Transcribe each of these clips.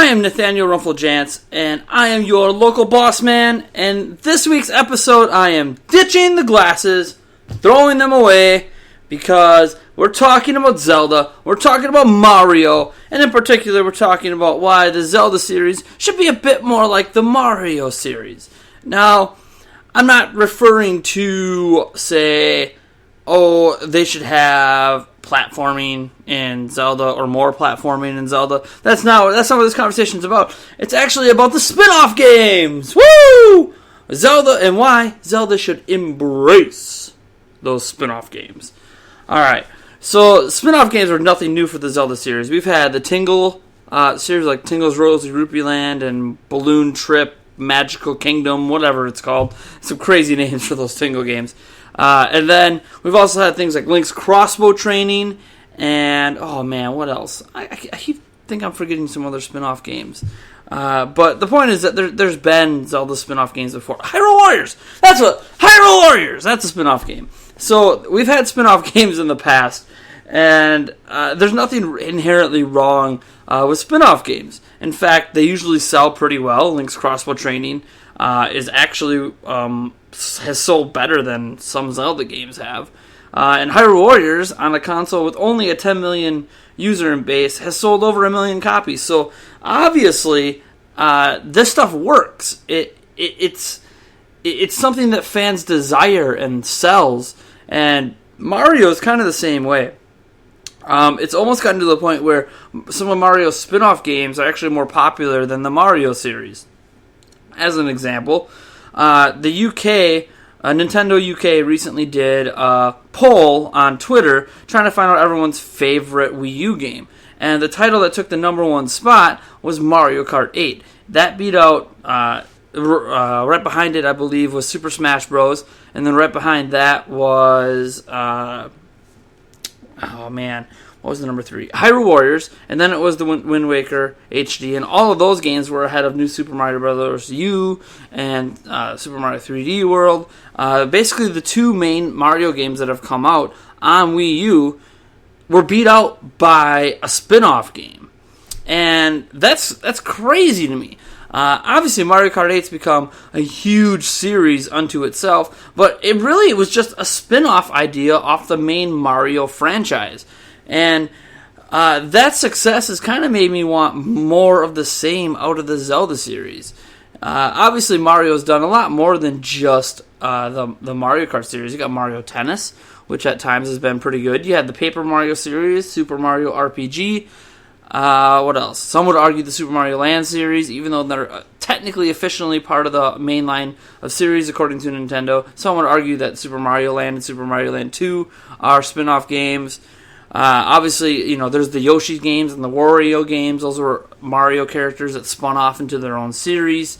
I am Nathaniel Rumpel-Jantz, and I am your local boss man, and this week's episode I am ditching the glasses, throwing them away, because we're talking about Zelda, we're talking about Mario, and in particular we're talking about why the Zelda series should be a bit more like the Mario series. Now, I'm not referring to, say, they should have platforming in Zelda or more platforming in Zelda. That's not what this conversation is about. It's actually about the spin-off games. Woo! Zelda, and why Zelda should embrace those spin-off games. Alright, so spin-off games are nothing new for the Zelda series. We've had the Tingle series like Tingle's Rosy Rupee Land and Balloon Trip, Magical Kingdom, whatever it's called. Some crazy names for those Tingle games. And then we've also had things like Link's crossbow training, and oh man, what else? I think I'm forgetting some other spin-off games. But the point is that there's been Zelda spin-off games before. Hyrule Warriors! Hyrule Warriors! That's a spin-off game. So we've had spin-off games in the past, and there's nothing inherently wrong with spin-off games. In fact, they usually sell pretty well. Link's crossbow training is actually has sold better than some Zelda games have. And Hyrule Warriors, on a console with only a 10 million user base, has sold over 1 million copies. So obviously, this stuff works. It's something that fans desire and sells. And Mario is kind of the same way. It's almost gotten to the point where some of Mario's spin-off games are actually more popular than the Mario series. As an example, the UK, Nintendo UK recently did a poll on Twitter trying to find out everyone's favorite Wii U game. And the title that took the number one spot was Mario Kart 8. That beat out, right behind it, I believe, was Super Smash Bros. And then right behind that was, what was the number 3? Hyrule Warriors, and then it was the Wind Waker HD, and all of those games were ahead of New Super Mario Bros. U and Super Mario 3D World. Basically, the two main Mario games that have come out on Wii U were beat out by a spin-off game, and that's crazy to me. Obviously, Mario Kart 8's become a huge series unto itself, but it was just a spin-off idea off the main Mario franchise. And that success has kind of made me want more of the same out of the Zelda series. Obviously, Mario's done a lot more than just the Mario Kart series. You got Mario Tennis, which at times has been pretty good. You had the Paper Mario series, Super Mario RPG. What else? Some would argue the Super Mario Land series, even though they're technically officially part of the main line of series according to Nintendo. Some would argue that Super Mario Land and Super Mario Land 2 are spin-off games. Obviously, there's the Yoshi games and the Wario games. Those were Mario characters that spun off into their own series.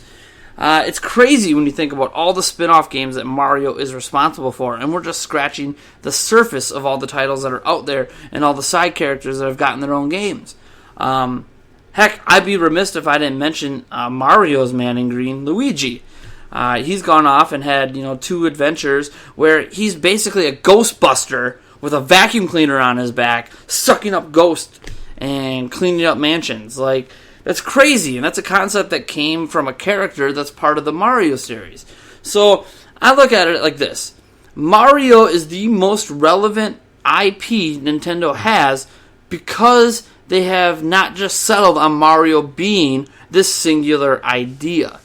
It's crazy when you think about all the spin-off games that Mario is responsible for, and we're just scratching the surface of all the titles that are out there and all the side characters that have gotten their own games. Heck, I'd be remiss if I didn't mention Mario's man in green, Luigi. He's gone off and had 2 adventures where he's basically a Ghostbuster with a vacuum cleaner on his back, sucking up ghosts and cleaning up mansions. Like, that's crazy, and that's a concept that came from a character that's part of the Mario series. So, I look at it like this. Mario is the most relevant IP Nintendo has because they have not just settled on Mario being this singular idea.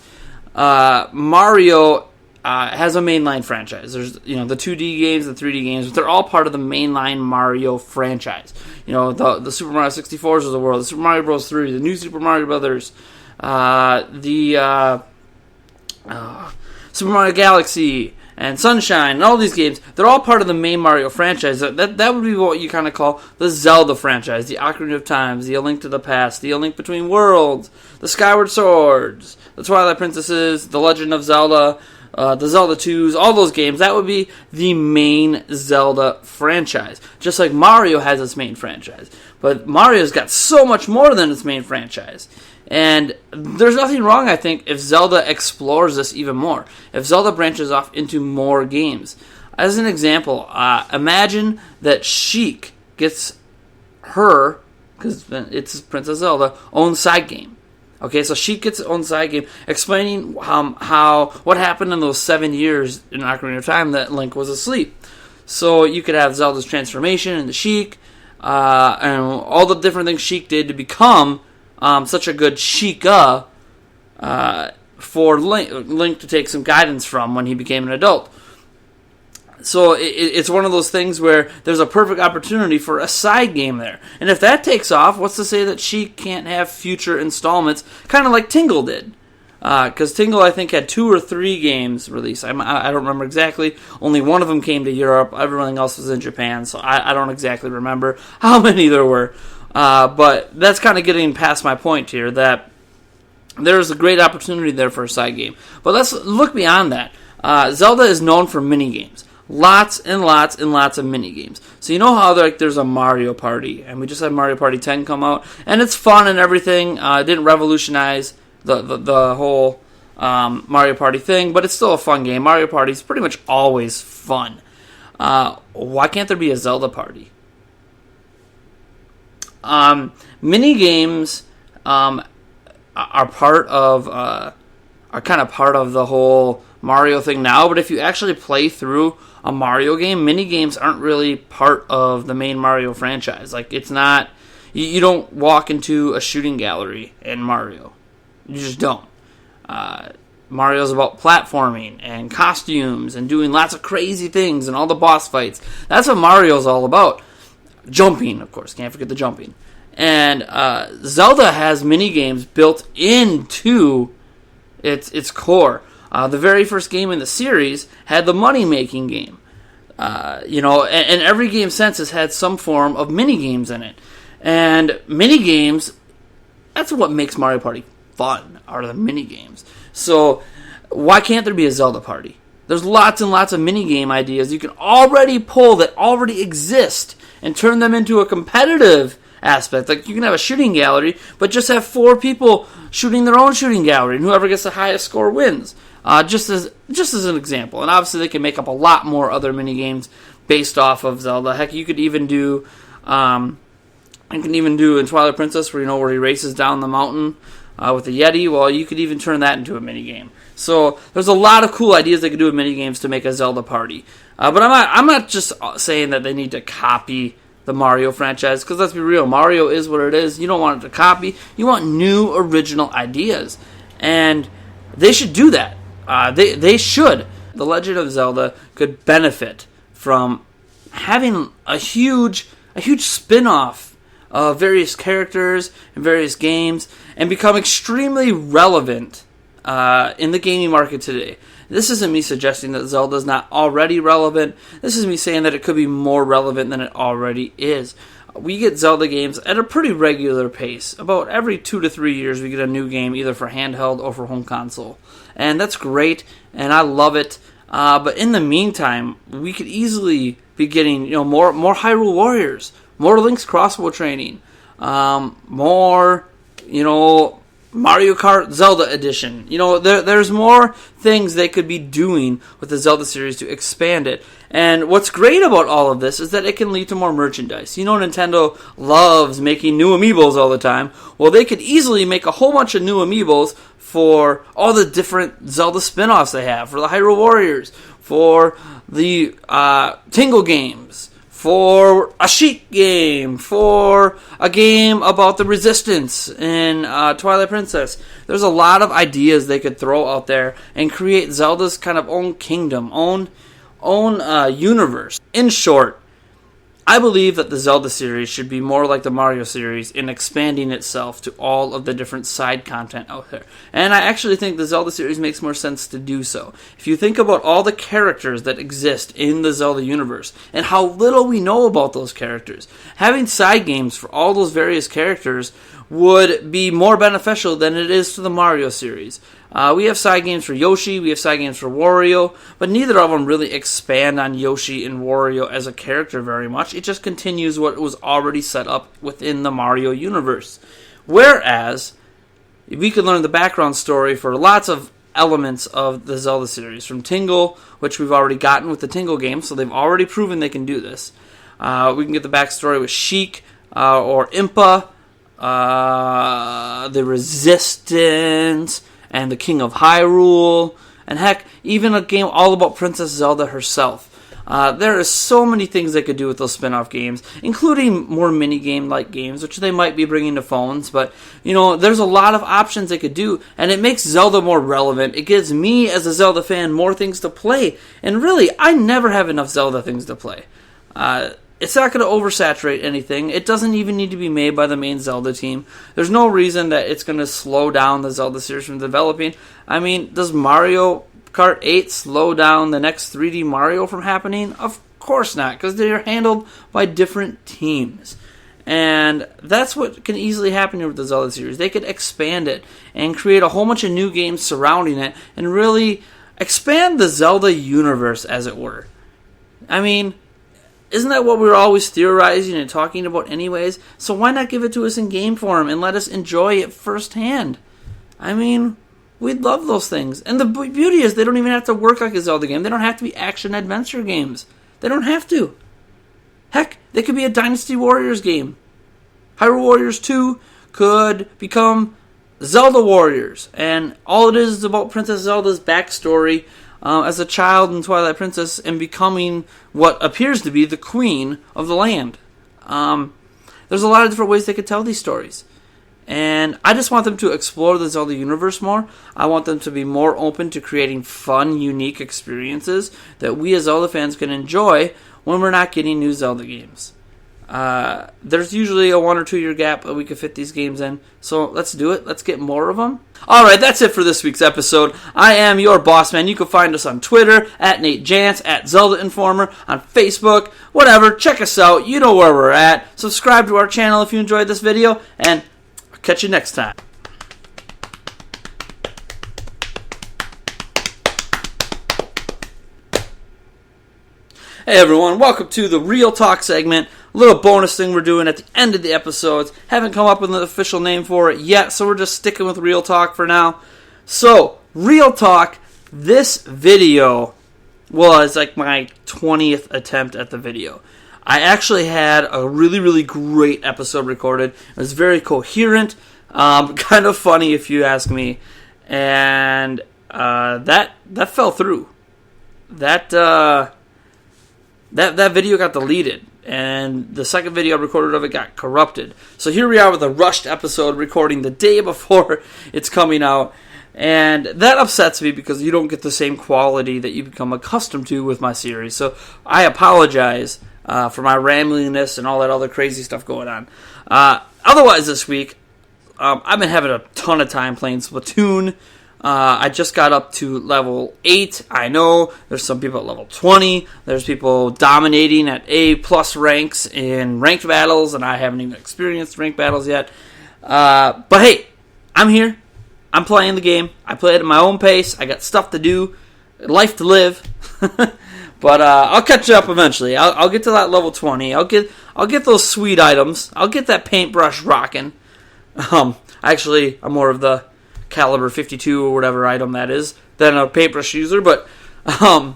Mario has a mainline franchise. There's the 2D games, the 3D games, but they're all part of the mainline Mario franchise. The Super Mario 64s of the world, the Super Mario Bros. 3, the new Super Mario Brothers, the Super Mario Galaxy, and Sunshine, and all these games, they're all part of the main Mario franchise. That would be what you kind of call the Zelda franchise, the Ocarina of Times, the A Link to the Past, the A Link Between Worlds, the Skyward Swords, the Twilight Princesses, the Legend of Zelda, the Zelda 2s, all those games. That would be the main Zelda franchise. Just like Mario has its main franchise. But Mario's got so much more than its main franchise. And there's nothing wrong, I think, if Zelda explores this even more. If Zelda branches off into more games. As an example, imagine that Sheik gets her, because it's Princess Zelda, own side game. Okay, so Sheik gets its own side game explaining what happened in those 7 years in Ocarina of Time that Link was asleep. So you could have Zelda's transformation into Sheik, and all the different things Sheik did to become such a good Sheikah for Link to take some guidance from when he became an adult. So it's one of those things where there's a perfect opportunity for a side game there. And if that takes off, what's to say that Sheik can't have future installments, kind of like Tingle did? Because Tingle, I think, had 2 or 3 games released. I don't remember exactly. Only one of them came to Europe. Everything else was in Japan, so I don't exactly remember how many there were. But that's kind of getting past my point here, that there's a great opportunity there for a side game. But let's look beyond that. Zelda is known for mini-games. Lots and lots and lots of mini-games. So you know how there's a Mario Party, and we just had Mario Party 10 come out, and it's fun and everything. It didn't revolutionize the whole Mario Party thing, but it's still a fun game. Mario Party is pretty much always fun. Why can't there be a Zelda Party? Mini-games are kind of part of the whole Mario thing now, but if you actually play through a Mario game, mini games aren't really part of the main Mario franchise. Like, it's not, you don't walk into a shooting gallery in Mario. You just don't. Mario's about platforming and costumes and doing lots of crazy things and all the boss fights. That's what Mario's all about. Jumping, of course, can't forget the jumping. And Zelda has mini games built into its core. The very first game in the series had the money-making game. And every game since has had some form of mini-games in it. And mini-games, that's what makes Mario Party fun, are the mini-games. So why can't there be a Zelda Party? There's lots and lots of mini-game ideas you can already pull that already exist and turn them into a competitive aspect. Like, you can have a shooting gallery, but just have 4 people shooting their own shooting gallery, and whoever gets the highest score wins. Just as an example. And obviously they can make up a lot more other mini games based off of Zelda. Heck, you could even do in Twilight Princess where he races down the mountain with the Yeti. Well, you could even turn that into a mini game. So there's a lot of cool ideas they could do with mini games to make a Zelda Party. But I'm not just saying that they need to copy the Mario franchise, because let's be real, Mario is what it is. You don't want it to copy. You want new original ideas, and they should do that. They should. The Legend of Zelda could benefit from having a huge spin-off of various characters and various games and become extremely relevant in the gaming market today. This isn't me suggesting that Zelda is not already relevant. This is me saying that it could be more relevant than it already is. We get Zelda games at a pretty regular pace. About every 2 to 3 years we get a new game, either for handheld or for home console. And that's great, and I love it. But in the meantime, we could easily be getting more Hyrule Warriors, more Link's Crossbow training, more Mario Kart Zelda Edition. There's more things they could be doing with the Zelda series to expand it. And what's great about all of this is that it can lead to more merchandise. Nintendo loves making new amiibos all the time. Well, they could easily make a whole bunch of new amiibos for all the different Zelda spin-offs they have, for the Hyrule Warriors, for the Tingle games, for a Sheik game, for a game about the Resistance in Twilight Princess. There's a lot of ideas they could throw out there and create Zelda's kind of own kingdom, own universe. In short, I believe that the Zelda series should be more like the Mario series in expanding itself to all of the different side content out there. And I actually think the Zelda series makes more sense to do so. If you think about all the characters that exist in the Zelda universe and how little we know about those characters, having side games for all those various characters would be more beneficial than it is to the Mario series. We have side games for Yoshi, we have side games for Wario, but neither of them really expand on Yoshi and Wario as a character very much. It just continues what was already set up within the Mario universe. Whereas, we can learn the background story for lots of elements of the Zelda series. From Tingle, which we've already gotten with the Tingle game, so they've already proven they can do this. We can get the backstory with Sheik or Impa, the Resistance, and the King of Hyrule, and heck, even a game all about Princess Zelda herself. There are so many things they could do with those spin-off games, including more mini-game-like games, which they might be bringing to phones, but, there's a lot of options they could do, and it makes Zelda more relevant. It gives me, as a Zelda fan, more things to play, and really, I never have enough Zelda things to play. It's not going to oversaturate anything. It doesn't even need to be made by the main Zelda team. There's no reason that it's going to slow down the Zelda series from developing. I mean, does Mario Kart 8 slow down the next 3D Mario from happening? Of course not, because they're handled by different teams. And that's what can easily happen here with the Zelda series. They could expand it and create a whole bunch of new games surrounding it and really expand the Zelda universe, as it were. I mean, isn't that what we were always theorizing and talking about anyways? So why not give it to us in game form and let us enjoy it firsthand? I mean, we'd love those things. And the beauty is they don't even have to work like a Zelda game. They don't have to be action-adventure games. They don't have to. Heck, they could be a Dynasty Warriors game. Hyrule Warriors 2 could become Zelda Warriors. And all it is about Princess Zelda's backstory as a child in Twilight Princess and becoming what appears to be the queen of the land. There's a lot of different ways they could tell these stories. And I just want them to explore the Zelda universe more. I want them to be more open to creating fun, unique experiences that we as Zelda fans can enjoy when we're not getting new Zelda games. There's usually a 1 or 2 year gap that we could fit these games in. So let's do it. Let's get more of them. Alright, that's it for this week's episode. I am your boss man. You can find us on Twitter, at Nate Jantz, at Zelda Informer, on Facebook, whatever. Check us out. You know where we're at. Subscribe to our channel if you enjoyed this video, and I'll catch you next time. Hey everyone, welcome to the Real Talk segment. A little bonus thing we're doing at the end of the episodes. Haven't come up with an official name for it yet, so we're just sticking with Real Talk for now. So, Real Talk, this video was like my 20th attempt at the video. I actually had a really, really great episode recorded. It was very coherent, kind of funny if you ask me, and that fell through. That video got deleted, and the second video I recorded of it got corrupted. So here we are with a rushed episode recording the day before it's coming out, and that upsets me because you don't get the same quality that you become accustomed to with my series. So I apologize for my ramblingness and all that other crazy stuff going on. Otherwise this week, I've been having a ton of time playing Splatoon. I just got up to level 8. I know there's some people at level 20. There's people dominating at A+ ranks in ranked battles, and I haven't even experienced ranked battles yet. But hey, I'm here. I'm playing the game. I play it at my own pace. I got stuff to do, life to live. But I'll catch up eventually. I'll get to that level 20. I'll get those sweet items. I'll get that paintbrush rocking. Actually, I'm more of the caliber 52 or whatever item that is than a paintbrush user, but yeah,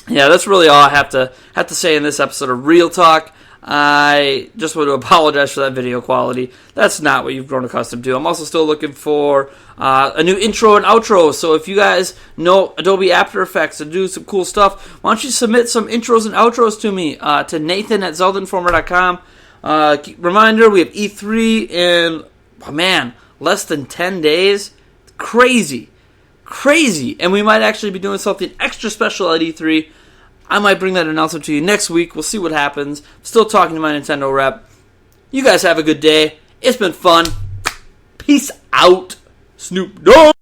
that's really all I have to say in this episode of Real Talk. I just want to apologize for that video quality. That's not what you've grown accustomed to. I'm also still looking for a new intro and outro, so if you guys know Adobe After Effects to do some cool stuff, why don't you submit some intros and outros to me, to Nathan@ZeldaInformer.com. Reminder, we have E3 in, less than 10 days. Crazy. And we might actually be doing something extra special at E3. I might bring that announcement to you next week. We'll see what happens. Still talking to my Nintendo rep. You guys have a good day. It's been fun. Peace out. Snoop Dogg.